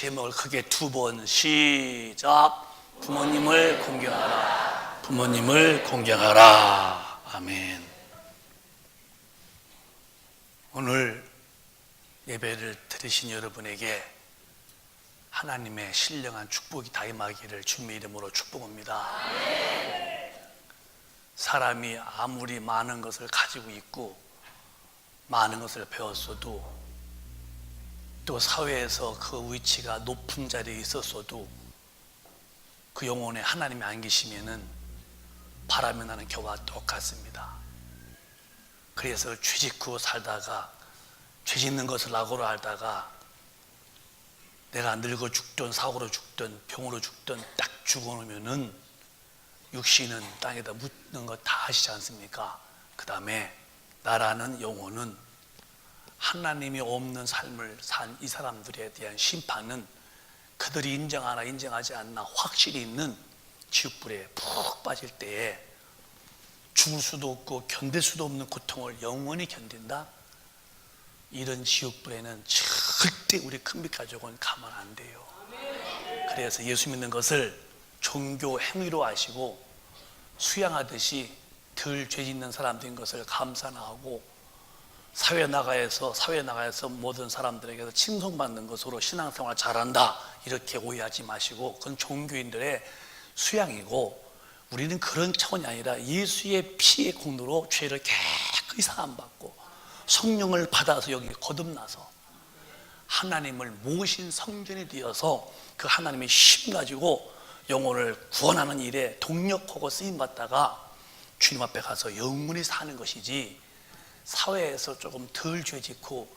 제목을 크게 2번 시작. 부모님을 공경하라. 부모님을 공경하라. 아멘. 오늘 예배를 들으신 여러분에게 하나님의 신령한 축복이 다 임하기를 주님의 이름으로 축복합니다. 사람이 아무리 많은 것을 가지고 있고 많은 것을 배웠어도 또 사회에서 그 위치가 높은 자리에 있었어도 그 영혼에 하나님이 안 계시면은 바람이 나는 겨와 똑같습니다. 그래서 죄 짓고 살다가 죄 짓는 것을 낙오로 알다가 내가 늙어 죽든 사고로 죽든 병으로 죽든 딱 죽어놓으면은 육신은 땅에다 묻는 거 다 아시지 않습니까? 그 다음에 나라는 영혼은 하나님이 없는 삶을 산 이 사람들에 대한 심판은 그들이 인정하나 인정하지 않나 확실히 있는 지옥불에 푹 빠질 때에 죽을 수도 없고 견딜 수도 없는 고통을 영원히 견딘다? 이런 지옥불에는 절대 우리 큰빛 가족은 가만 안 돼요. 그래서 예수 믿는 것을 종교 행위로 아시고 수양하듯이 덜 죄 짓는 사람들인 것을 감사나 하고 사회 나가에서 모든 사람들에게서 칭송받는 것으로 신앙생활 잘한다 이렇게 오해하지 마시고 그건 종교인들의 수양이고 우리는 그런 차원이 아니라 예수의 피의 공로로 죄를 깨끗이 사함받고 성령을 받아서 여기 거듭나서 하나님을 모신 성전이 되어서 그 하나님의 힘 가지고 영혼을 구원하는 일에 동력하고 쓰임받다가 주님 앞에 가서 영원히 사는 것이지 사회에서 조금 덜 죄짓고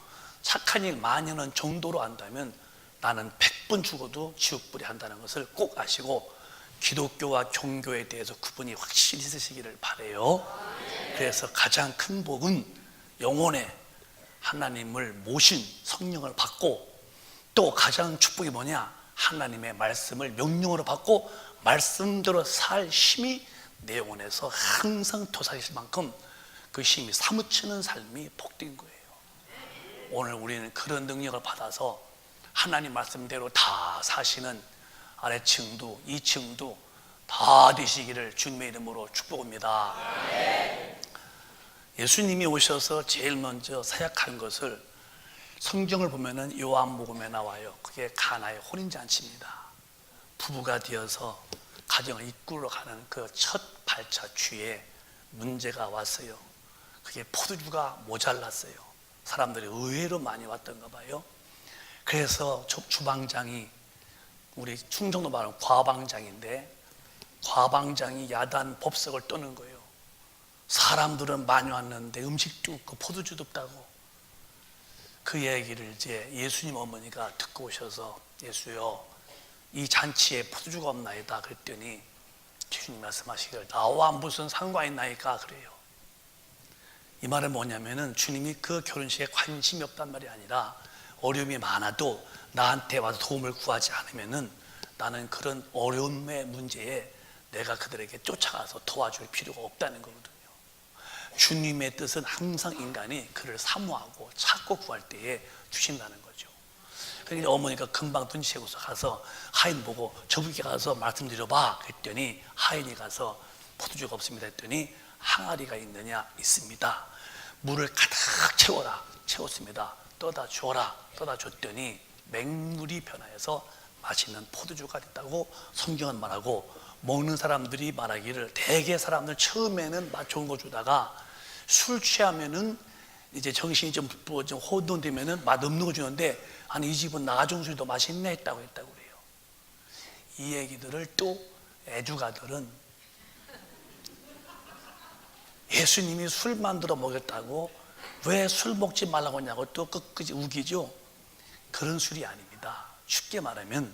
착한 일 많이 하는 정도로 한다면 나는 100번 죽어도 지옥불에 한다는 것을 꼭 아시고 기독교와 종교에 대해서 구분이 확실히 있으시기를 바라요. 그래서 가장 큰 복은 영혼에 하나님을 모신 성령을 받고 또 가장 축복이 뭐냐? 하나님의 말씀을 명령으로 받고 말씀대로 살 힘이 내 영혼에서 항상 도사리실 만큼 그 힘이 사무치는 삶이 복된 거예요. 오늘 우리는 그런 능력을 받아서 하나님 말씀대로 다 사시는 아래층도 2층도 다 되시기를 주님의 이름으로 축복합니다. 예수님이 오셔서 제일 먼저 사역한 것을 성경을 보면은 요한복음에 나와요. 그게 가나의 혼인잔치입니다. 부부가 되어서 가정을 이끌어 가는 그 첫 발차 주에 문제가 왔어요. 그게 포도주가 모자랐어요. 사람들이 의외로 많이 왔던가 봐요. 그래서 주방장이 우리 충청도 말하는 과방장인데 과방장이 야단 법석을 떠는 거예요. 사람들은 많이 왔는데 음식도 없고 포도주도 없다고. 그 얘기를 이제 예수님 어머니가 듣고 오셔서 예수요 이 잔치에 포도주가 없나이다 그랬더니 주님 말씀하시기를 나와 무슨 상관이 있나이까 그래요. 이 말은 뭐냐면은 주님이 그 결혼식에 관심이 없단 말이 아니라 어려움이 많아도 나한테 와서 도움을 구하지 않으면은 나는 그런 어려움의 문제에 내가 그들에게 쫓아가서 도와줄 필요가 없다는 거거든요. 주님의 뜻은 항상 인간이 그를 사모하고 찾고 구할 때에 주신다는 거죠. 그러니까 어머니가 금방 눈치채고서 가서 하인 보고 저분께 가서 말씀드려봐 그랬더니 하인이 가서 포도주가 없습니다 했더니 항아리가 있느냐? 있습니다. 물을 가득 채워라. 채웠습니다. 떠다 줘라. 떠다 줬더니 맹물이 변하여서 맛있는 포도주가 됐다고 성경은 말하고 먹는 사람들이 말하기를 대개 사람들 처음에는 맛 좋은 거 주다가 술 취하면은 이제 정신이 좀 혼돈되면은 맛 없는 거 주는데 아니 이 집은 나중술이 더 맛있네 했다고 그래요. 이 얘기들을 또 애주가들은 예수님이 술 만들어 먹였다고 왜 술 먹지 말라고 하냐고 또 끝까지 우기죠. 그런 술이 아닙니다. 쉽게 말하면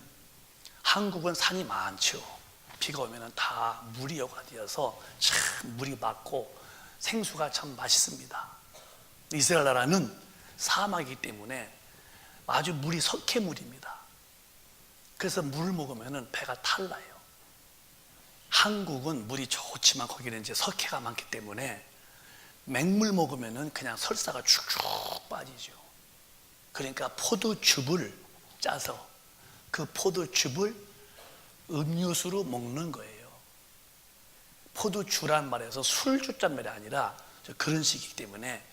한국은 산이 많죠. 비가 오면 다 물이 여과되어서 참 물이 맑고 생수가 참 맛있습니다. 이스라엘 나라는 사막이기 때문에 아주 물이 석회물입니다. 그래서 물을 먹으면 배가 탈나요. 한국은 물이 좋지만 거기는 이제 석회가 많기 때문에 맹물 먹으면 그냥 설사가 쭉쭉 빠지죠. 그러니까 포도즙을 짜서 그 포도즙을 음료수로 먹는 거예요. 포도주란 말에서 술주란 말이 아니라 그런 식이기 때문에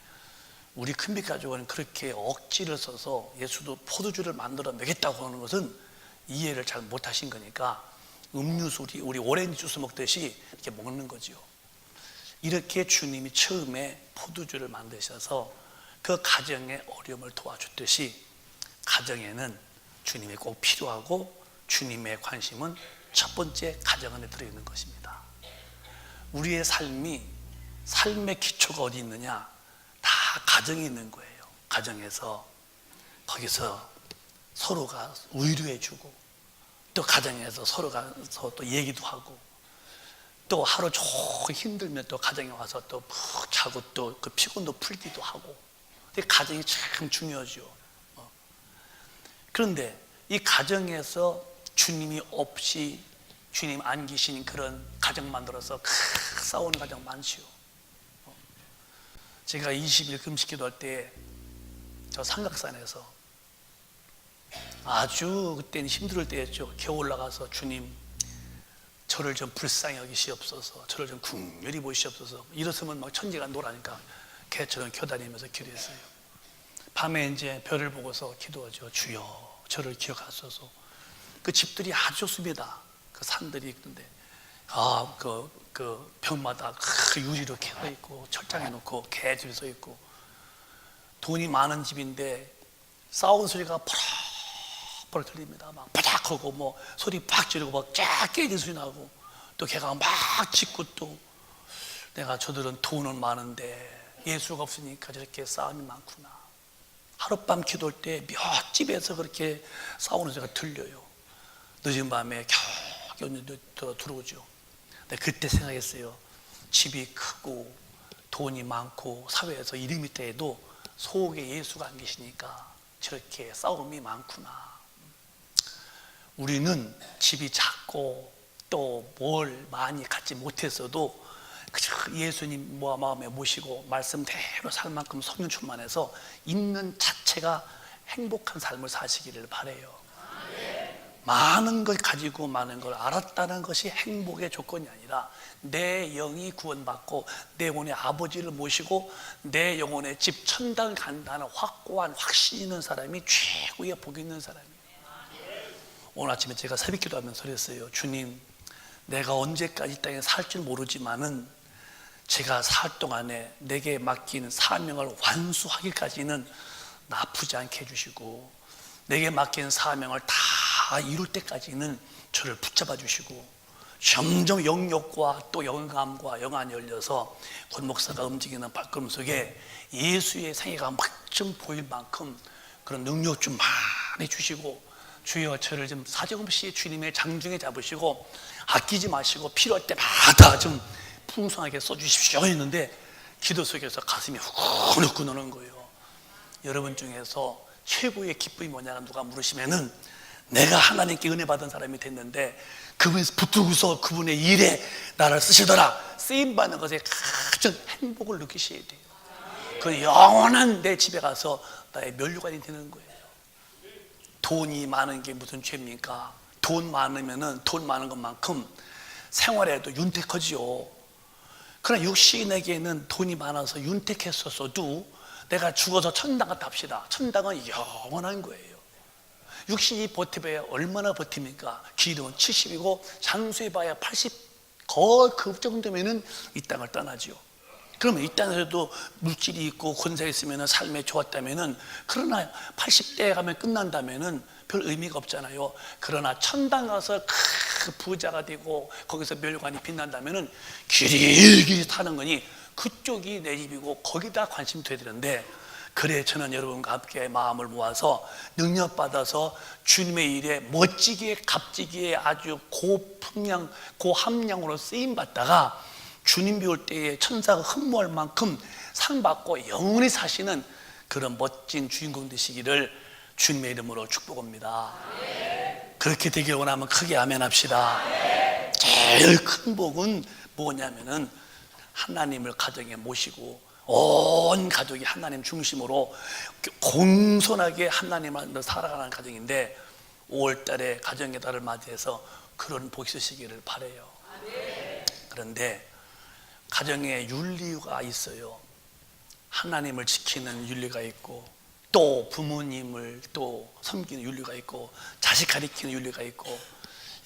우리 큰빛 가족은 그렇게 억지를 써서 예수도 포도주를 만들어 먹겠다고 하는 것은 이해를 잘 못하신 거니까 음료수, 우리 오렌지 주스 먹듯이 이렇게 먹는 거죠. 이렇게 주님이 처음에 포도주를 만드셔서 그 가정의 어려움을 도와줬듯이 가정에는 주님이 꼭 필요하고 주님의 관심은 첫 번째 가정 안에 들어있는 것입니다. 우리의 삶의 기초가 어디 있느냐? 다 가정에 있는 거예요. 가정에서 거기서 서로가 위로해주고 또 가정에서 서로가 또 얘기도 하고 또 하루 종일 힘들면 또 가정에 와서 또 푹 자고 또 그 피곤도 풀기도 하고. 가정이 참 중요하죠. 그런데 이 가정에서 주님이 없이 주님 안 계신 그런 가정 만들어서 싸우는 가정 많지요. 제가 20일 금식 기도할 때 저 삼각산에서 아주 그때는 힘들 때였죠. 겨울 나가서 주님 저를 좀 불쌍히 여기시옵소서, 저를 좀 긍휼히 보시옵소서. 일어서면 막 천지가 노라니까 개처럼 겨다니면서 기도했어요. 밤에 이제 별을 보고서 기도하죠. 주여 저를 기억하소서. 그 집들이 아주 좋습니다. 그 산들이 있는데 그 벽마다 유리로 캐어 있고 철장해 놓고 개줄이 서 있고 돈이 많은 집인데 싸운 소리가 펄펄 들립니다. 막 바닥하고 뭐 소리 팍 지르고 막 쫙 깨지는 소리 나고 또 개가 막 짖고 또 내가 저들은 돈은 많은데 예수가 없으니까 저렇게 싸움이 많구나. 하룻밤 기도할 때 몇 집에서 그렇게 싸우는 소리가 들려요. 늦은 밤에 겨우 들어오죠. 근데 그때 생각했어요. 집이 크고 돈이 많고 사회에서 이름이 있다 도 속에 예수가 안 계시니까 저렇게 싸움이 많구나. 우리는 집이 작고 또 뭘 많이 갖지 못했어도 그저 예수님 마음에 모시고 말씀대로 살 만큼 성령 충만해서 있는 자체가 행복한 삶을 사시기를 바라요. 많은 걸 가지고 많은 걸 알았다는 것이 행복의 조건이 아니라 내 영이 구원받고 내 영혼의 아버지를 모시고 내 영혼의 집 천당 간다는 확고한 확신 있는 사람이 최고의 복 있는 사람이에요. 오늘 아침에 제가 새벽 기도하면서 그랬어요. 주님, 내가 언제까지 이 땅에 살 줄 모르지만은 제가 살 동안에 내게 맡긴 사명을 완수하기까지는 나쁘지 않게 해주시고 내게 맡긴 사명을 다 이룰 때까지는 저를 붙잡아 주시고 점점 영역과 또 영감과 영안이 열려서 권 목사가 움직이는 발걸음 속에 예수의 생애가 막 좀 보일 만큼 그런 능력 좀 많이 주시고 주여 저를 좀 사정없이 주님의 장중에 잡으시고 아끼지 마시고 필요할 때마다 좀 풍성하게 써주십시오 했는데 기도 속에서 가슴이 후끈후끈 오는 거예요. 여러분 중에서 최고의 기쁨이 뭐냐고 누가 물으시면은 내가 하나님께 은혜 받은 사람이 됐는데 그분에서 붙들고서 그분의 일에 나를 쓰시더라. 쓰임받는 것에 가장 행복을 느끼셔야 돼요. 그 영원한 내 집에 가서 나의 면류관이 되는 거예요. 돈이 많은 게 무슨 죄입니까? 돈 많으면은 돈 많은 것만큼 생활에도 윤택하지요. 그러나 육신에게는 돈이 많아서 윤택했었어도 내가 죽어서 천당 갔다 합시다. 천당은 영원한 거예요. 육신이 버텨봐야 얼마나 버팁니까? 기름은 70이고 장수해봐야 80, 거의 그 정도면은 이 땅을 떠나죠. 그러면 이 땅에서도 물질이 있고 권세가 있으면 삶에 좋았다면은 그러나 80대에 가면 끝난다면은 별 의미가 없잖아요. 그러나 천당 가서 그 부자가 되고 거기서 멸관이 빛난다면은 길이 타는 거니 그쪽이 내 집이고 거기다 관심 둬야 되는데 그래 저는 여러분과 함께 마음을 모아서 능력받아서 주님의 일에 멋지게 값지게 아주 고품량 고함량으로 쓰임받다가 주님 비올 때에 천사가 흠모할 만큼 상 받고 영원히 사시는 그런 멋진 주인공 되시기를 주님의 이름으로 축복합니다. 그렇게 되길 원하면 크게 아멘 합시다. 제일 큰 복은 뭐냐면은 하나님을 가정에 모시고 온 가족이 하나님 중심으로 공손하게 하나님을 살아가는 가정인데 5월 달에 가정의 달을 맞이해서 그런 복이 있으시기를 바라요. 그런데 가정에 윤리가 있어요. 하나님을 지키는 윤리가 있고, 또 부모님을 또 섬기는 윤리가 있고, 자식 가리키는 윤리가 있고,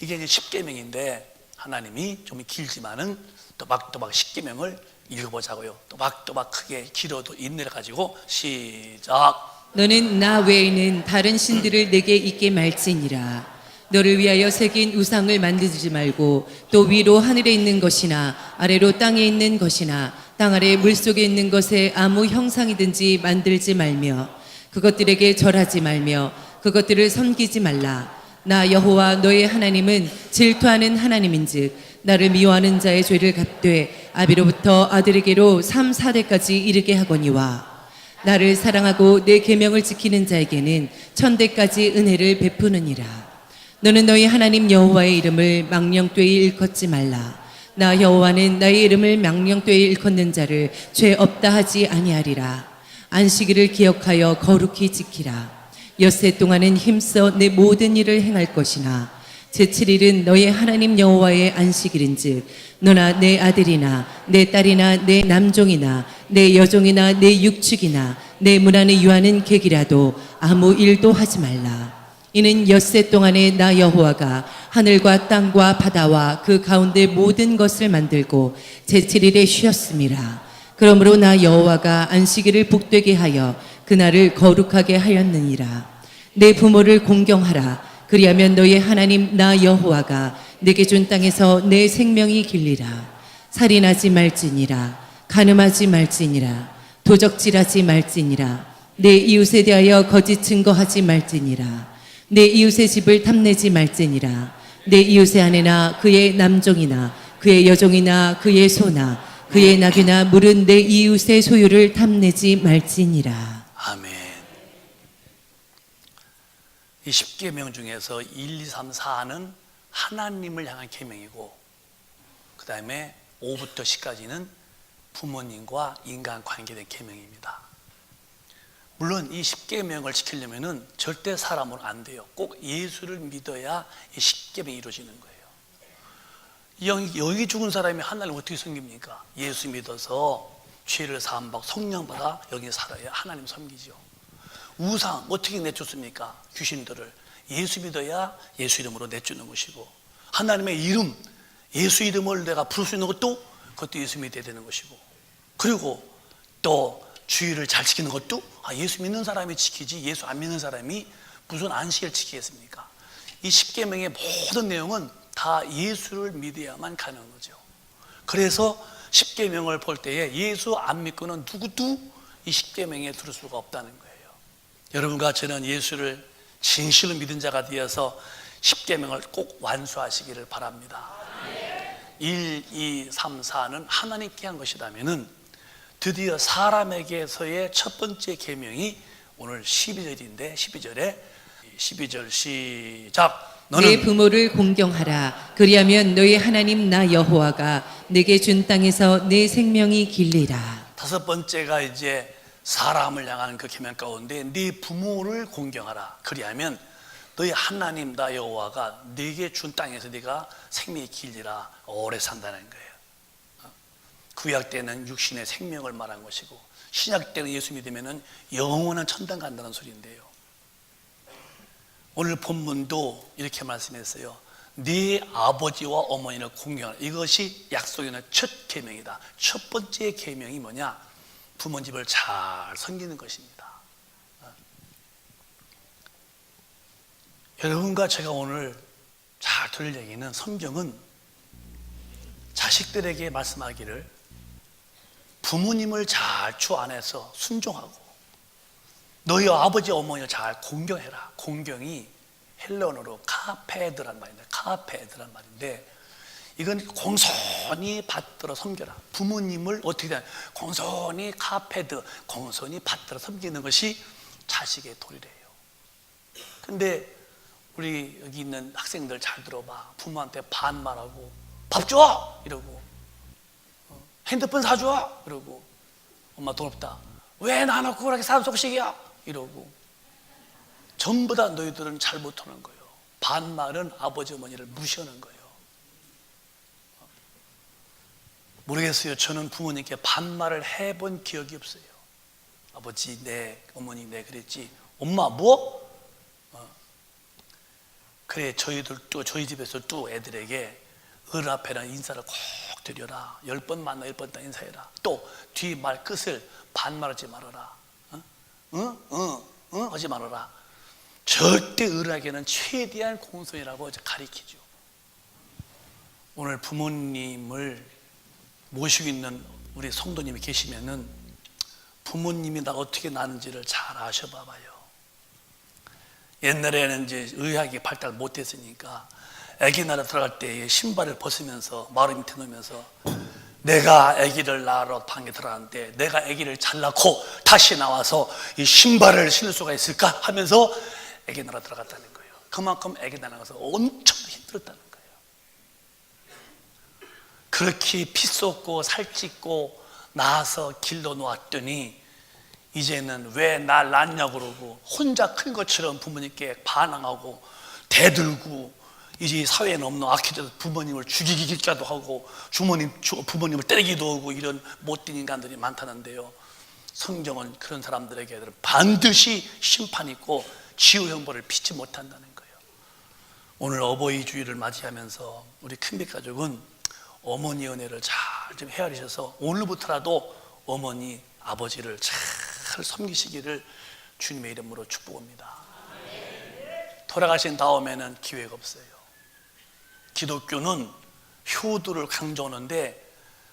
이게 이제 10계명인데 하나님이 좀 길지만은 또박또박 10계명을 읽어보자고요. 또박또박 크게 길어도 인내를 가지고 시작. 너는 나 외에는 다른 신들을 내게 있게 말지니라. 너를 위하여 새긴 우상을 만들지 말고, 또 위로 하늘에 있는 것이나 아래로 땅에 있는 것이나 땅 아래 물속에 있는 것에 아무 형상이든지 만들지 말며 그것들에게 절하지 말며 그것들을 섬기지 말라. 나 여호와 너의 하나님은 질투하는 하나님인즉 나를 미워하는 자의 죄를 갚되 아비로부터 아들에게로 3, 4대까지 이르게 하거니와 나를 사랑하고 내 계명을 지키는 자에게는 1000대까지 은혜를 베푸느니라. 너는 너희 하나님 여호와의 이름을 망령되이 일컫지 말라. 나 여호와는 나의 이름을 망령되이 일컫는 자를 죄 없다 하지 아니하리라. 안식일을 기억하여 거룩히 지키라. 엿새 동안은 힘써 내 모든 일을 행할 것이나 제7일은 너의 하나님 여호와의 안식일인즉 너나 내 아들이나 내 딸이나 내 남종이나 내 여종이나 내 육축이나 내 문 안에 유하는 객이라도 아무 일도 하지 말라. 이는 엿새 동안에 나 여호와가 하늘과 땅과 바다와 그 가운데 모든 것을 만들고 제7일에 쉬었음이라. 그러므로 나 여호와가 안식일을 복되게 하여 그날을 거룩하게 하였느니라. 내 부모를 공경하라. 그리하면 너의 하나님 나 여호와가 내게 준 땅에서 내 생명이 길리라. 살인하지 말지니라. 간음하지 말지니라. 도적질하지 말지니라. 내 이웃에 대하여 거짓 증거하지 말지니라. 내 이웃의 집을 탐내지 말지니라. 내 이웃의 아내나 그의 남종이나 그의 여종이나 그의 소나 그의 나귀나 물은 내 이웃의 소유를 탐내지 말지니라. 아멘. 이 10계명 중에서 1, 2, 3, 4는 하나님을 향한 계명이고, 그 다음에 5부터 10까지는 부모님과 인간 관계된 계명입니다. 물론 이 10계명을 지키려면은 절대 사람으로 안 돼요. 꼭 예수를 믿어야 이 10계명이 이루어지는 거예요. 여기 죽은 사람이 하나님을 어떻게 섬깁니까? 예수 믿어서 죄를 사함받고 성령받아 여기 살아야 하나님 섬기죠. 우상 어떻게 내쫓습니까? 귀신들을 예수 믿어야 예수 이름으로 내쫓는 것이고, 하나님의 이름, 예수 이름을 내가 부를 수 있는 것도 그것도 예수 믿어야 되는 것이고, 그리고 또 주의를 잘 지키는 것도 예수 믿는 사람이 지키지 예수 안 믿는 사람이 무슨 안식을 지키겠습니까? 이 10계명의 모든 내용은 다 예수를 믿어야만 가능한 거죠. 그래서 10계명을 볼 때에 예수 안 믿고는 누구도 이 10계명에 들을 수가 없다는 거예요. 여러분과 저는 예수를 진실로 믿은 자가 되어서 10계명을 꼭 완수하시기를 바랍니다. 1, 2, 3, 4는 하나님께 한 것이라면은 드디어 사람에게서의 첫 번째 계명이 오늘 12절인데 12절 시작. 내 부모를 공경하라. 그리하면 너희 하나님 나 여호와가 내게 준 땅에서 내 생명이 길리라. 다섯 번째가 이제 사람을 향한 그 계명 가운데 네 부모를 공경하라. 그리하면 너희 하나님 나 여호와가 네게 준 땅에서 네가 생명이 길리라. 오래 산다는 거예요. 구약 때는 육신의 생명을 말한 것이고, 신약 때는 예수 믿으면 영원한 천당 간다는 소리인데요. 오늘 본문도 이렇게 말씀했어요. 네 아버지와 어머니를 공경하라. 이것이 약속의 첫 계명이다. 첫 번째 계명이 뭐냐? 부모님을 잘 섬기는 것입니다. 여러분과 제가 오늘 잘 들을 얘기는, 성경은 자식들에게 말씀하기를 부모님을 잘 주 안에서 순종하고 너희 아버지 어머니를 잘 공경해라. 공경이 헬라어로 카페드란 말인데, 카페드란 말인데, 이건 공손히 받들어 섬겨라. 부모님을 어떻게 되냐? 공손히 카페드, 공손히 받들어 섬기는 것이 자식의 도리래요. 근데 우리 여기 있는 학생들 잘 들어봐. 부모한테 반말하고 밥 줘! 이러고 핸드폰 사줘! 이러고 엄마 돈 없다. 왜 나놓고 그렇게 산속식이야? 이러고 전부 다 너희들은 잘못하는 거예요. 반말은 아버지 어머니를 무시하는 거예요. 모르겠어요. 저는 부모님께 반말을 해본 기억이 없어요. 아버지 네, 어머니 네 그랬지. 엄마 뭐? 그래 저희들도 저희 집에서도 애들에게 어른 앞에는 인사를 꼭 드려라. 10번 만나 10번 다 인사해라. 또 뒤 말 끝을 반말하지 말아라. 하지 말아라. 절대 어른에게는 최대한 공손이라고 가르치죠. 오늘 부모님을 모시고 있는 우리 성도님이 계시면은 부모님이 나 어떻게 나는지를 잘 아셔봐봐요. 옛날에는 이제 의학이 발달 못했으니까 아기 낳으러 들어갈 때 신발을 벗으면서 마루 밑에 놓으면서 내가 아기를 낳으러 방에 들어갔는데 내가 아기를 잘 낳고 다시 나와서 이 신발을 신을 수가 있을까 하면서 아기 낳으러 들어갔다는 거예요. 그만큼 아기 낳아서 엄청 힘들었다는 거예요. 그렇게 피 쏟고 살찌고 나와서 길러 놓았더니 이제는 왜 날 낳냐고 그러고 혼자 큰 것처럼 부모님께 반항하고 대들고 이제 사회에는 없는 악해져서 부모님을 죽이기도 하고 부모님을 때리기도 하고 이런 못된 인간들이 많다는데요. 성경은 그런 사람들에게 반드시 심판이 있고 지우 형벌을 피치 못한다는 거예요. 오늘 어버이 주일을 맞이하면서 우리 큰빛 가족은 어머니 은혜를 잘 좀 헤아리셔서 오늘부터라도 어머니 아버지를 잘 섬기시기를 주님의 이름으로 축복합니다. 돌아가신 다음에는 기회가 없어요. 기독교는 효도를 강조하는데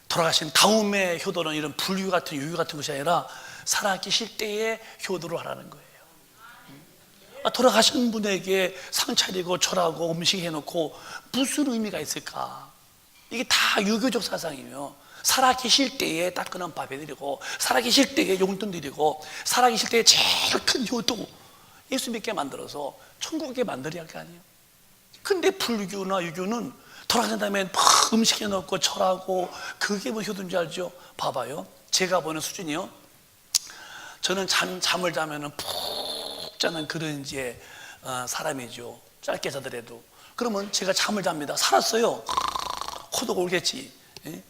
돌아가신 다음에 효도는 이런 불유 같은 유유 같은 것이 아니라 살아계실 때에 효도를 하라는 거예요. 돌아가신 분에게 상 차리고 절하고 음식 해놓고 무슨 의미가 있을까? 이게 다 유교적 사상이며 살아계실 때에 따끈한 밥 해드리고 살아계실 때에 용돈 드리고 살아계실 때에 제일 큰 효도 예수 믿게 만들어서 천국에 만들어야 할 거 아니에요. 근데 불교나 유교는 돌아가신 다음에 막 음식 해놓고 절하고 그게 뭐 효도인지 알죠? 봐봐요. 제가 보는 수준이요. 저는 잠을 자면은 푹 자는 그런 이제 사람이죠. 짧게 자더라도. 그러면 제가 잠을 잡니다. 살았어요. 코도 골겠지. 예?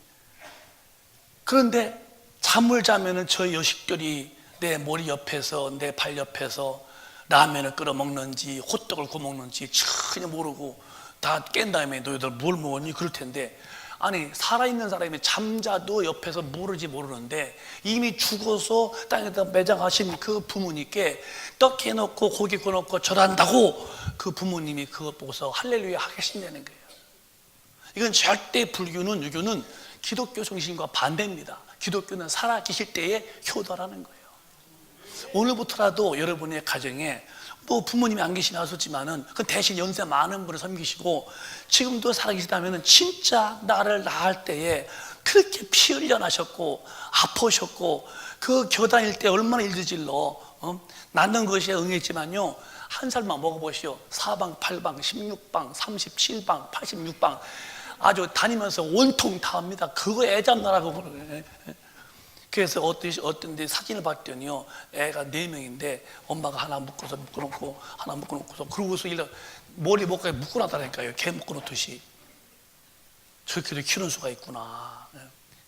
그런데 잠을 자면은 저 여식들이 내 머리 옆에서 내 발 옆에서 라면을 끓여 먹는지 호떡을 구워 먹는지 전혀 모르고 다 깬 다음에 너희들 뭘 먹었니? 그럴 텐데 아니 살아있는 사람이 잠자도 옆에서 모르는데 이미 죽어서 땅에다 매장하신 그 부모님께 떡 해놓고 고기 구워놓고 절한다고 그 부모님이 그것 보고서 할렐루야 하겠다는 거예요. 이건 절대 불교는 유교는 기독교 정신과 반대입니다. 기독교는 살아계실 때에 효도라는 거예요. 오늘부터라도 여러분의 가정에 뭐 부모님이 안 계시면 하셨지만은 그 대신 연세 많은 분을 섬기시고 지금도 살아계시다면은 진짜 나를 낳을 때에 그렇게 피 흘려 나셨고 아프셨고 그 겨다닐 때 얼마나 일들질러 낳는 것에 응했지만요 한 살만 먹어보시오. 4방, 8방, 16방, 37방, 86방 아주 다니면서 온통 다 합니다. 그거 애잡나라고 그러네. 그래서 어떤 데 사진을 봤더니요 애가 4명인데 엄마가 하나 묶어놓고 하나 묶어놓고서 그러고서 머리 목까지 묶어놨다니까요. 개 묶어놓듯이. 저렇게 키우는 수가 있구나.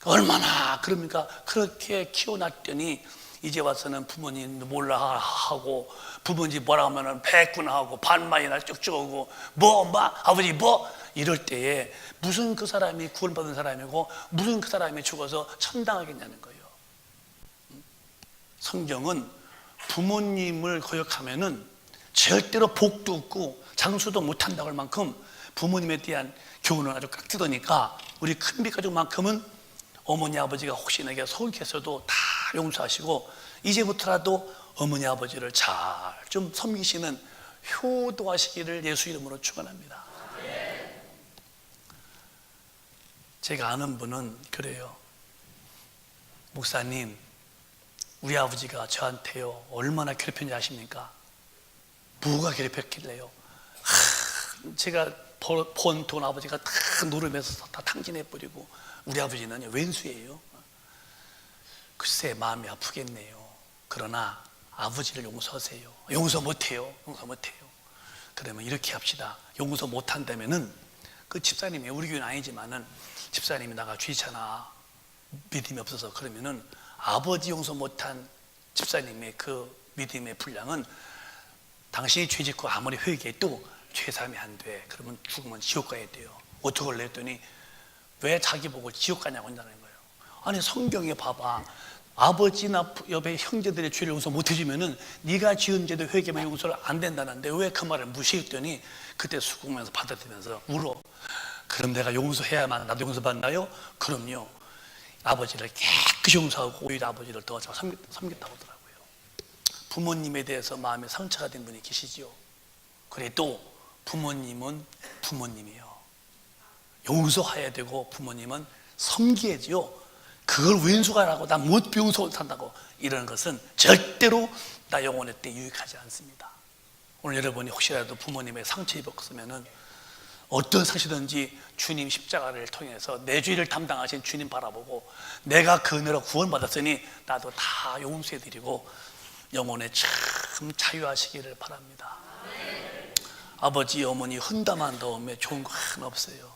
얼마나 그러니까 그렇게 키워놨더니 이제 와서는 부모님 몰라 하고 부모님 뭐라 하면은 배구나 하고 반말이나 쭉쭉하고 뭐 엄마 아버지 뭐 이럴 때에 무슨 그 사람이 구원받은 사람이고 무슨 그 사람이 죽어서 천당하겠냐는 거예요. 성경은 부모님을 거역하면은 절대로 복도 없고 장수도 못한다고 할 만큼 부모님에 대한 교훈은 아주 깍지더니까 우리 큰빛 가족만큼은 어머니 아버지가 혹시 내게 소극했어도 다 용서하시고 이제부터라도 어머니 아버지를 잘 좀 섬기시는 효도하시기를 예수 이름으로 축원합니다. 제가 아는 분은 그래요. 목사님 우리 아버지가 저한테요 얼마나 괴롭혔는지 아십니까? 뭐가 괴롭혔길래요? 제가 번 돈 아버지가 다 노름에서 다 탕진해버리고 우리 아버지는 왼수예요. 글쎄 마음이 아프겠네요. 그러나 아버지를 용서하세요. 용서 못해요. 그러면 이렇게 합시다. 용서 못한다면은 그 집사님이, 우리 교회는 아니지만은 집사님이 나가 귀찮아, 믿음이 없어서, 그러면은 아버지 용서 못한 집사님의 그 믿음의 분량은 당신이 죄 짓고 아무리 회개해도 죄삼이 안 돼. 그러면 죽으면 지옥 가야 돼요. 어떻게 할래 했더니 왜 자기 보고 지옥 가냐고 한다는 거예요. 아니 성경에 봐봐, 아버지나 옆에 형제들의 죄를 용서 못 해주면은 네가 지은 죄도 회개하면 용서를 안 된다는데 왜 그 말을 무시했더니 그때 수긍하면서 받아들이면서 울어. 그럼 내가 용서해야만 나도 용서받나요? 그럼요. 아버지를 깨끗이 용서하고 오히려 아버지를 더 잘 섬겼다고 하더라고요. 부모님에 대해서 마음에 상처가 된 분이 계시지요. 그래도 부모님은 부모님이에요. 용서해야 되고 부모님은 섬겨야지요. 그걸 왼수가라고 나 못 용서 못한다고 이러는 것은 절대로 나 영혼의 때 유익하지 않습니다. 오늘 여러분이 혹시라도 부모님의 상처 입었으면은 어떤 상처든지 주님 십자가를 통해서 내 죄를 담당하신 주님 바라보고 내가 그 은혜로 구원받았으니 나도 다 용서해드리고 영혼에 참 자유하시기를 바랍니다. 아버지 어머니 hun담한 다음에 좋은 거 하나 없어요.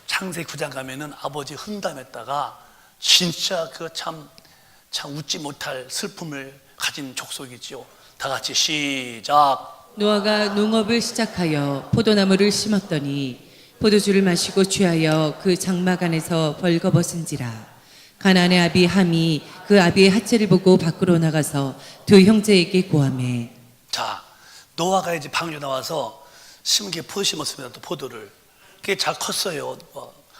창세기 9장 가면은 아버지 hun담했다가 진짜 그 참 웃지 못할 슬픔을 가진 족속이죠. 다 같이 시작. 노아가 농업을 시작하여 포도나무를 심었더니 포도주를 마시고 취하여 그 장막 안에서 벌거벗은지라. 가나안의 아비 함이 그 아비의 하체를 보고 밖으로 나가서 두 형제에게 고하매. 자, 노아가 이제 방주 나와서 심게 포도 심었습니다. 또 포도를. 그게 잘 컸어요.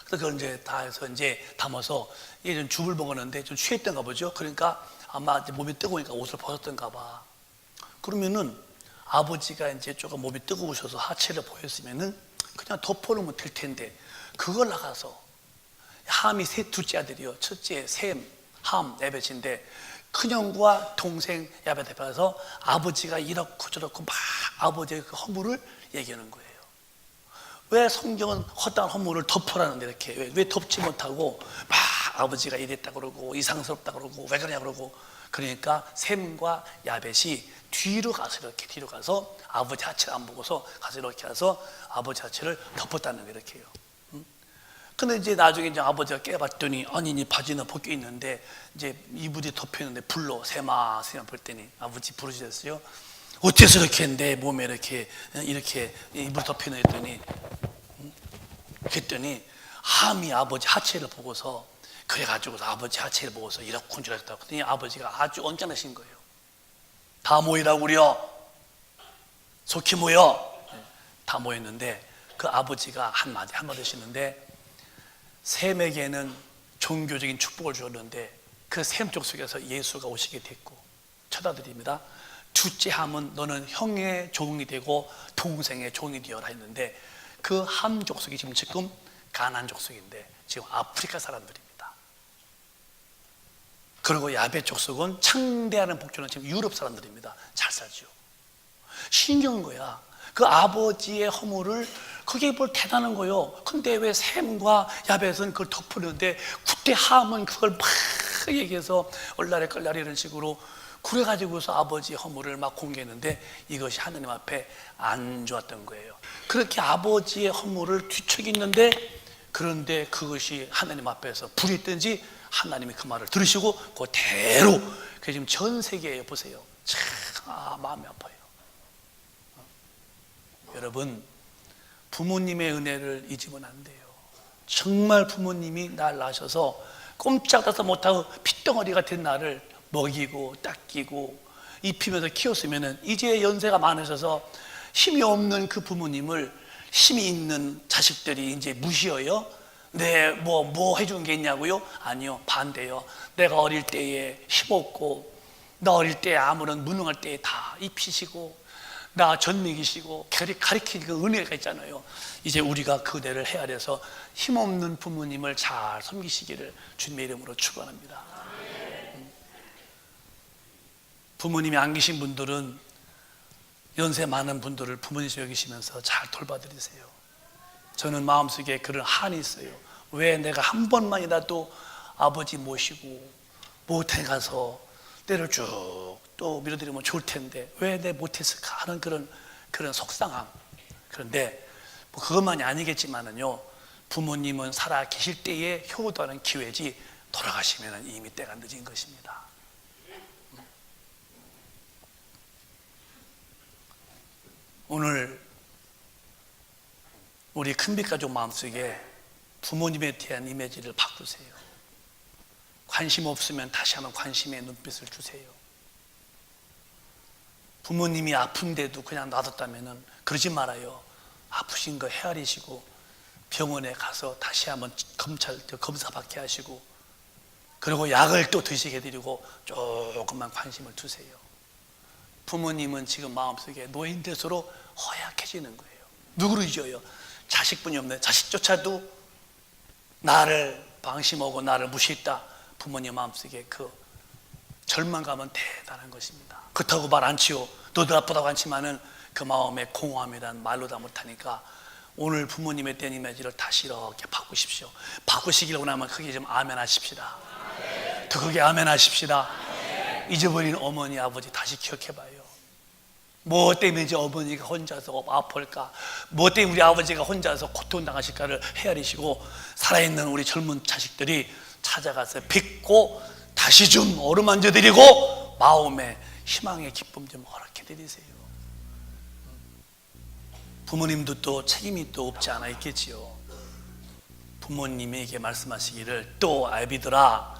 그래서 그걸 이제 다 해서 이제 담아서 이게 좀 죽을 먹었는데 좀 취했던가 보죠. 그러니까 아마 이제 몸이 뜨거우니까 옷을 벗었던가 봐. 그러면은 아버지가 이제 조금 몸이 뜨거우셔서 하체를 보였으면은 그냥 덮어놓으면 될 텐데 그걸 나가서 함이 둘째 아들이요. 첫째 셈, 함, 야벳인데 큰형과 동생 야벳 앞에서 아버지가 이렇고 저렇고 막 아버지의 그 허물을 얘기하는 거예요. 왜 성경은 헛다한 허물을 덮으라는데 이렇게 왜 덮지 못하고 막 아버지가 이랬다 그러고 이상스럽다 그러고 왜 그러냐 그러고 그러니까 셈과 야벳이 뒤로 가서 이렇게 뒤로 가서 아버지 하체를 안 보고서 가서 이렇게 해서 아버지 하체를 덮었다는 거 이렇게 해요. 근데 이제 나중에 이제 아버지가 깨봤더니 아니 이 바지는 벗겨 있는데 이제 이불이 덮여 있는데 불러 세마 볼 때니 아버지 부르셨어요. 어째서 이렇게 했는데 몸에 이렇게 이불 덮여 있는 했더니 그랬더니 함이 아버지 하체를 보고서 그래가지고 아버지 하체를 보고서 이렇게 줄 알았다고 그랬더니 아버지가 아주 언짢으신 거예요. 다 모이라고 그려. 속히 모여. 다 모였는데 그 아버지가 한마디 하시는데 셈에게는 종교적인 축복을 주었는데 그 셈 족속에서 예수가 오시게 됐고 쳐다드립니다. 둘째 함은 너는 형의 종이 되고 동생의 종이 되어라 했는데 그 함 족속이 지금 가나안 족속인데 지금 아프리카 사람들입니다. 그리고 야벳 족속은 창대하는 복주는 지금 유럽 사람들입니다. 잘 살죠. 신기한 거야. 그 아버지의 허물을 그게 뭘 대단한 거요. 근데 왜 셈과 야벳은 그걸 덮으는데 그때 함은 그걸 막 얘기해서 얼라리 끌라리 이런 식으로 그래가지고서 아버지의 허물을 막 공개했는데 이것이 하나님 앞에 안 좋았던 거예요. 그렇게 아버지의 허물을 뒤척이는데 그런데 그것이 하나님 앞에서 불이 뜬지 하나님이 그 말을 들으시고 그대로 그게 지금 전 세계에 보세요. 참 마음이 아파요. 여러분 부모님의 은혜를 잊으면 안 돼요. 정말 부모님이 날 낳으셔서 꼼짝도 못하고 핏덩어리가 된 나를 먹이고 닦이고 입히면서 키웠으면 이제 연세가 많으셔서 힘이 없는 그 부모님을 힘이 있는 자식들이 이제 무시해요. 네, 뭐 해준 게 있냐고요? 아니요, 반대요. 내가 어릴 때에 힘없고 나 어릴 때 아무런 무능할 때에 다 입히시고 나 젖먹이시고 가리키는 그 은혜가 있잖아요. 이제 우리가 그 은혜를 헤아려서 힘없는 부모님을 잘 섬기시기를 주님의 이름으로 축원합니다. 부모님이 안 계신 분들은 연세 많은 분들을 부모님이 여기시면서 잘 돌봐드리세요. 저는 마음속에 그런 한이 있어요. 왜 내가 한 번만이라도 아버지 모시고 못해 가서 때를 쭉 또 밀어드리면 좋을 텐데 왜 내 못했을까 하는 그런 그런 속상함. 그런데 뭐 그것만이 아니겠지만은요, 부모님은 살아 계실 때에 효도하는 기회지 돌아가시면 이미 때가 늦은 것입니다. 오늘 우리 큰빛가족 마음속에 부모님에 대한 이미지를 바꾸세요. 관심 없으면 다시 한번 관심의 눈빛을 주세요. 부모님이 아픈데도 그냥 놔뒀다면 그러지 말아요. 아프신 거 헤아리시고 병원에 가서 다시 한번 검사 받게 하시고, 그리고 약을 또 드시게 해드리고 조금만 관심을 두세요. 부모님은 지금 마음속에 노인들 서로 허약해지는 거예요. 누구를 잊어요? 자식뿐이 없네. 자식조차도 나를 방심하고 나를 무시했다. 부모님 마음속에 그 절망감은 대단한 것입니다. 그렇다고 말 안 치요. 너들 아프다고 않지만은 그 마음의 공허함이란 말로 다 못하니까 오늘 부모님에 대한 이미지를 다시 이렇게 바꾸십시오. 바꾸시기를 원하면 크게 좀 아멘 하십시다. 더 크게 아멘 하십시다. 잊어버린 어머니 아버지 다시 기억해봐요. 뭐 때문에 이제 어머니가 혼자서 아플까, 뭐 때문에 우리 아버지가 혼자서 고통당하실까를 헤아리시고 살아있는 우리 젊은 자식들이 찾아가서 빚고 다시 좀 어루만져 드리고 마음에 희망의 기쁨 좀 허락해 드리세요. 부모님도 또 책임이 또 없지 않아 있겠지요. 부모님에게 말씀하시기를 또 아비들아,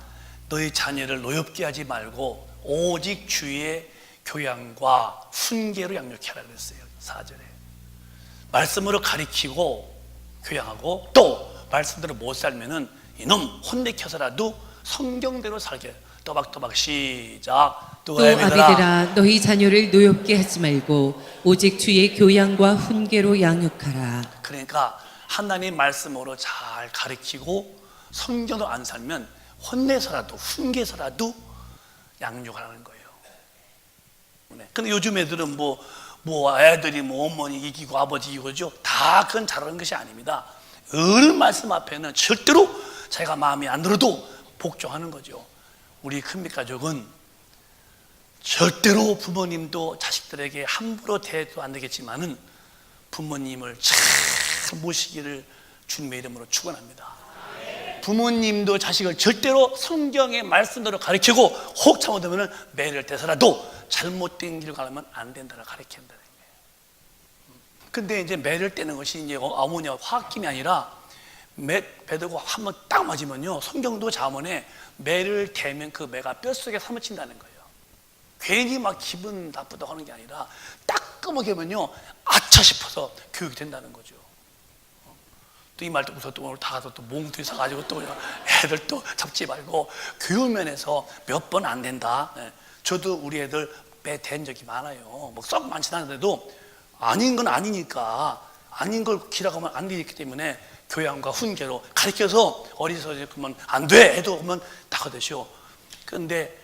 너희 자녀를 노엽게 하지 말고 오직 주의 교양과 훈계로 양육해라 그랬어요. 4절에 말씀으로 가리키고 교양하고, 또 말씀대로 못 살면은 이놈 혼내켜서라도 성경대로 살게. 또박또박 시작. 또 아비들아, 너희 자녀를 노엽게 하지 말고 오직 주의 교양과 훈계로 양육하라. 그러니까 하나님 말씀으로 잘 가리키고 성경도 안 살면 혼내서라도 훈계서라도 양육하라는 거예요. 근데 요즘 애들은 뭐 애들이 뭐 어머니 이기고 아버지 이기고죠. 다 그건 잘하는 것이 아닙니다. 어른 말씀 앞에는 절대로 자기가 마음에 안 들어도 복종하는 거죠. 우리 큰빛가족은 절대로 부모님도 자식들에게 함부로 대해도 안 되겠지만은 부모님을 잘 모시기를 주님의 이름으로 축원합니다. 부모님도 자식을 절대로 성경의 말씀대로 가르치고 혹 잘못하면 매를 대서라도 잘못된 길을 가려면 안 된다고 가르친다는 거예요. 근데 이제 매를 떼는 것이 이제 어머니와 화학김이 아니라 매대고 한번 딱 맞으면요, 성경도 자문에 매를 대면 그 매가 뼛속에 사무친다는 거예요. 괜히 막 기분 나쁘다고 하는 게 아니라 따끔하게 하면요 아차 싶어서 교육이 된다는 거죠. 또 이 말 듣고서 또 오늘 다 가서 또 몽둥이 사가지고 또 애들 또 잡지 말고 교육 면에서 몇 번 안 된다. 저도 우리 애들 매 댄 적이 많아요. 뭐 썩 많지는 않은데도 아닌 건 아니니까, 아닌 걸 기라고 하면 안 되기 때문에 교양과 훈계로 가르쳐서 어리서 그러면 안 돼 해도 그러면 나거든요. 그런데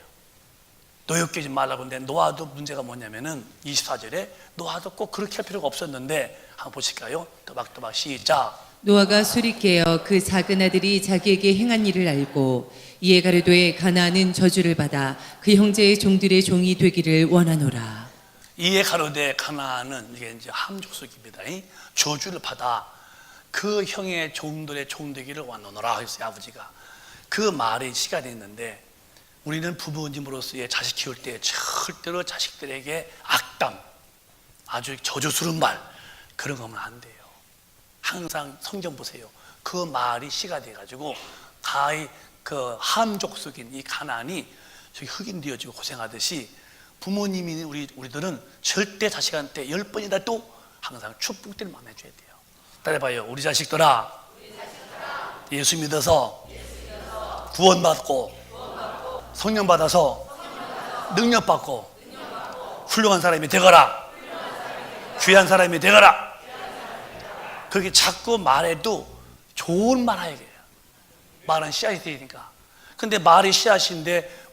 노엽게 하지 말라고 하는데 노아도 문제가 뭐냐면은 24절에 노아도 꼭 그렇게 할 필요가 없었는데 한번 보실까요? 또박또박 시작. 노아가 술이 깨어 그 작은 아들이 자기에게 행한 일을 알고 이에 가로되 가나안은 저주를 받아 그 형제의 종들의 종이 되기를 원하노라. 이에 가로되 가나안은 이게 이제 함족속입니다. 저주를 받아 그 형의 종들의 종 되기를 원하노라 했어요. 아버지가 그 말이 시간이 있는데, 우리는 부모님으로서의 자식 키울 때 절대로 자식들에게 악담, 아주 저주스러운 말 그런 거 하면 안 돼요. 항상 성경 보세요. 그 말이 씨가 돼가지고 가히 그 함족속인 이 가나안이 저기 흑인 되어지고 고생하듯이 부모님이 우리들은 절대 자식한테 10번이라도 항상 축복들을 만나줘야 돼요. 따라해봐요. 우리 자식들아, 예수 믿어서 구원받고 성령 받아서 능력 받고 훌륭한 사람이 되거라. 귀한 사람이 되거라. 그렇게 자꾸 말해도 좋은 말 해야 돼요. 말은 씨앗이 되니까. 근데 말이 씨앗인데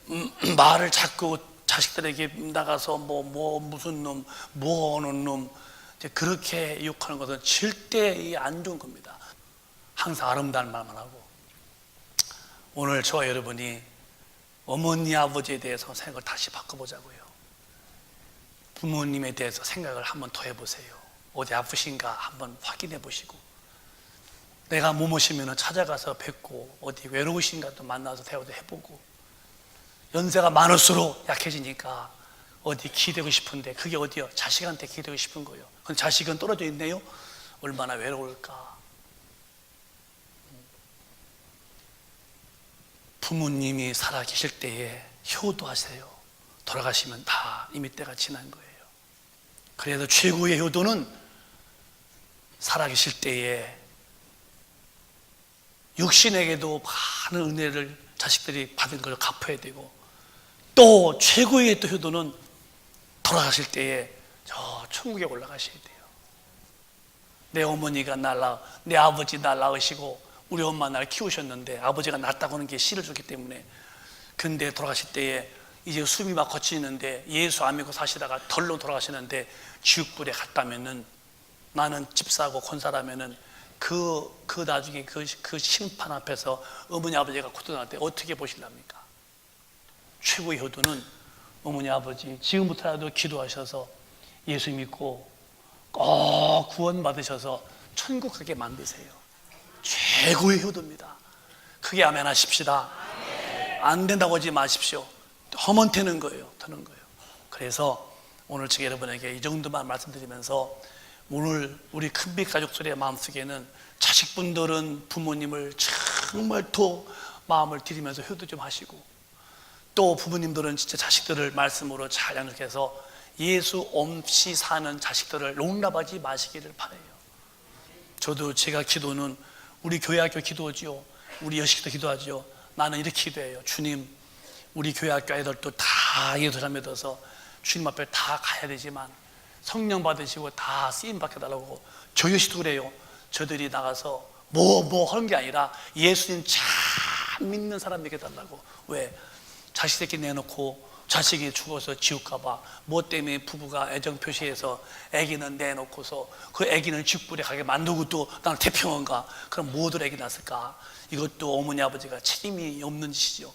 말을 자꾸 자식들에게 나가서 무슨 놈, 뭐 하는 놈, 그렇게 욕하는 것은 절대 안 좋은 겁니다. 항상 아름다운 말만 하고. 오늘 저와 여러분이 어머니 아버지에 대해서 생각을 다시 바꿔보자고요. 부모님에 대해서 생각을 한번 더 해보세요. 어디 아프신가 한번 확인해 보시고, 내가 뭐 모시면 찾아가서 뵙고, 어디 외로우신가 또 만나서 대화도 해보고, 연세가 많을수록 약해지니까 어디 기대고 싶은데 그게 어디요? 자식한테 기대고 싶은 거예요. 근데 자식은 떨어져 있네요. 얼마나 외로울까. 부모님이 살아계실 때에 효도하세요. 돌아가시면 다 이미 때가 지난 거예요. 그래도 최고의 효도는 살아계실 때에 육신에게도 많은 은혜를 자식들이 받은 걸 갚아야 되고, 또 최고의 또 효도는 돌아가실 때에 저 천국에 올라가셔야 돼요. 내 어머니가 내 아버지 날 낳으시고 우리 엄마 날 키우셨는데 아버지가 낳았다고 하는 게 씨를 줬기 때문에, 근데 돌아가실 때에 이제 숨이 막 거치는데 예수 안 믿고 사시다가 덜렁 돌아가시는데 지옥불에 갔다면은, 나는 집사고 권사라면은 그 나중에 그 심판 앞에서 어머니 아버지가 고통할 때 어떻게 보실랍니까? 최고의 효도는 어머니 아버지 지금부터라도 기도하셔서 예수 믿고 꼭 구원 받으셔서 천국 가게 만드세요. 최고의 효도입니다. 크게 아멘 하십시다. 안 된다고 하지 마십시오. 허먼태는 거예요. 터는 거예요. 그래서 오늘 제가 여러분에게 이 정도만 말씀드리면서, 오늘 우리 큰빛 가족들의 마음속에는 자식분들은 부모님을 정말 더 마음을 들이면서 효도 좀 하시고, 또 부모님들은 진짜 자식들을 말씀으로 잘 양육해서 예수 없이 사는 자식들을 용납하지 마시기를 바라요. 저도 제가 기도는 우리 교회학교 기도하지요. 우리 여식도 기도하지요. 나는 이렇게 기도해요. 주님, 우리 교회학교 아이들도 다 예수를 믿어서 주님 앞에 다 가야 되지만 성령 받으시고 다 쓰임 받게 달라고. 저희 여식도 그래요. 저들이 나가서 뭐 하는 게 아니라 예수님 참 믿는 사람 되게 달라고. 왜? 자식 새끼 내놓고 자식이 죽어서 지옥 가봐, 뭐 때문에 부부가 애정 표시해서 애기는 내놓고서 그 애기는 지옥불에 가게 만들고 또 나는 태평원가? 그럼 뭐들 애기 낳았을까? 이것도 어머니 아버지가 책임이 없는 짓이죠.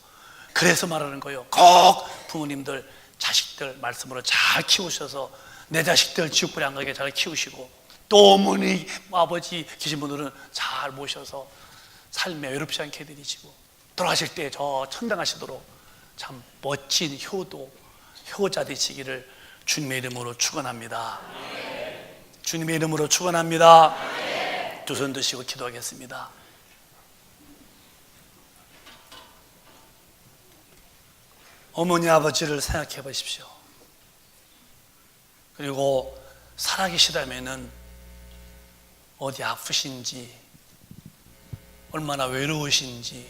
그래서 말하는 거예요. 꼭 부모님들 자식들 말씀으로 잘 키우셔서 내 자식들 지옥불에 안 가게 잘 키우시고, 또 어머니 아버지 계신 분들은 잘 모셔서 삶에 외롭지 않게 해드리시고, 돌아가실 때 저 천당 가시도록 참 멋진 효자 되시기를 주님의 이름으로 축원합니다. 주님의 이름으로 축원합니다. 두 손 드시고 기도하겠습니다. 어머니 아버지를 생각해 보십시오. 그리고 살아계시다면은 어디 아프신지, 얼마나 외로우신지,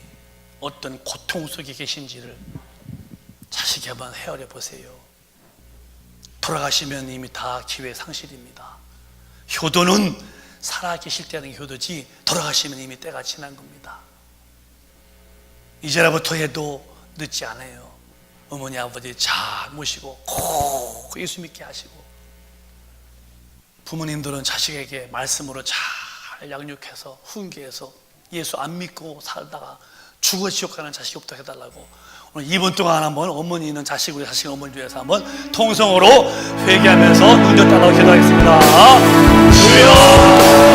어떤 고통 속에 계신지를 자식이 한번 헤아려 보세요. 돌아가시면 이미 다 기회 상실입니다. 효도는 살아계실 때 하는 게 효도지, 돌아가시면 이미 때가 지난 겁니다. 이제라부터 해도 늦지 않아요. 어머니 아버지 잘 모시고 꼭 예수 믿게 하시고, 부모님들은 자식에게 말씀으로 잘 양육해서 훈계해서 예수 안 믿고 살다가 죽어 지옥 가는 자식이 없도록 해달라고. 오늘 2분 동안 한번 어머니는 자식으로, 자식은 어머니 위해서 한번 통성으로 회개하면서 눈을 달라고 기도하겠습니다. 주여